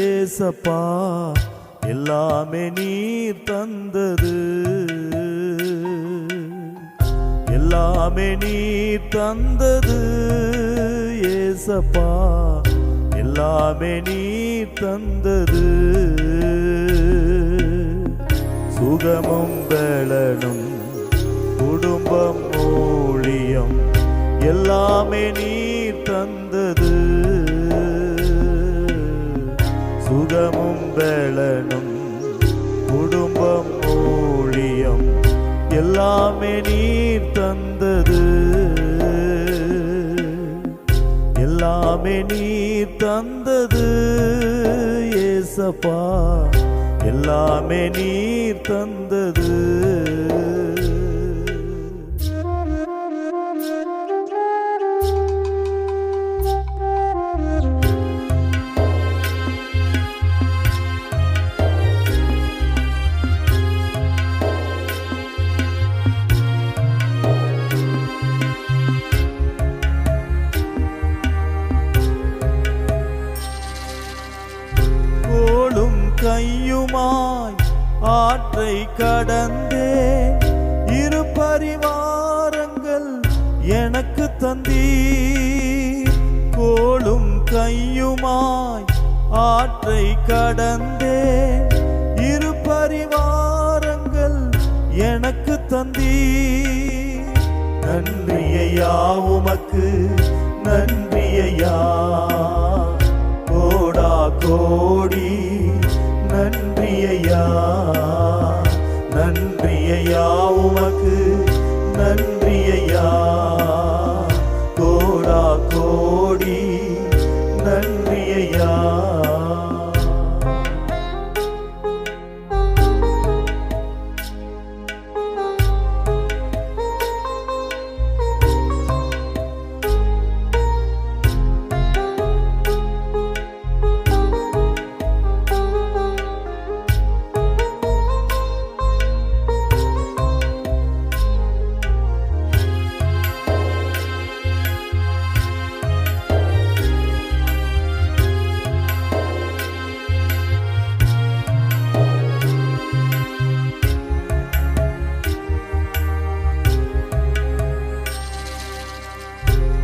ஏசப்பா, எல்லாமே நீர் தந்தது, எல்லாமே நீர் தந்தது. ஏசப்பா, எல்லாமே நீர் தந்தது. சுகமும் பலனும் குடும்பம் ஊழியம் எல்லாமே நீர் தந்தது. சுகமும் பலனும் குடும்பம் ஊழியம் எல்லாமே நீர் தந்தது. எல்லாமே நீர் தந்தது. ஏசப்பா, எல்லாமே நீர் தந்தது. கையுமாய் ஆற்றை கடந்தே இரு பரிவாரங்கள் எனக்கு தந்தீர். கோளும் கையுமாய் ஆற்றை கடந்தே இரு பரிவாரங்கள் எனக்கு தந்தீர். நன்றியையா உமக்கு, நன்றியையா கோடா கோடி நன்றியையா, நன்றியையா உமக்கு, நன்றியையா கோடா கோடி நன்றியையா.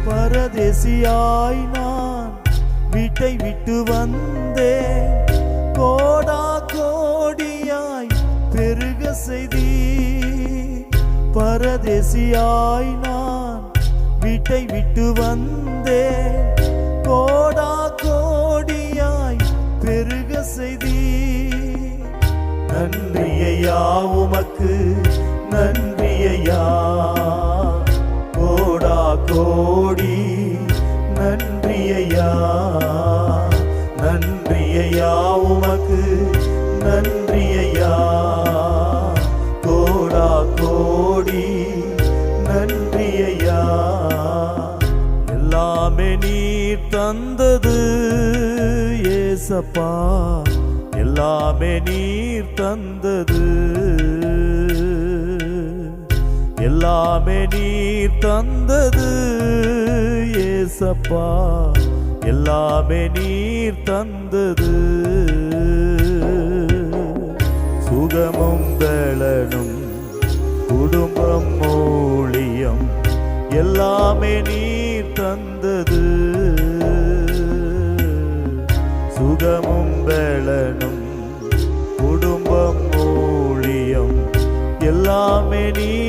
பரதேசியாய் நான் வீட்டை விட்டு வந்தேன், கோடா கோடியாய் பெருக செய்தீர். பரதேசியாய் நான் வீட்டை விட்டு வந்தேன், கோடா கோடியாய் பெருக செய்தீர். நன்றியையா உமக்கு, நன்றியையா கோடா கோடி நன்றியையா, நன்றியையா உமக்கு, நன்றியையா கோடா கோடி நன்றியையா. எல்லாமே நீர் தந்தது. ஏசப்பா, எல்லாமே நீர் தந்தது. எல்லாமே நீர் தந்தது. ஏசப்பா, எல்லாமே நீர் தந்தது. சுகமும் பலனும் குடும்பம் ஊழியம் எல்லாமே நீர் தந்தது. சுகமும் பலனும் குடும்பம் ஊழியம் எல்லாமே நீர்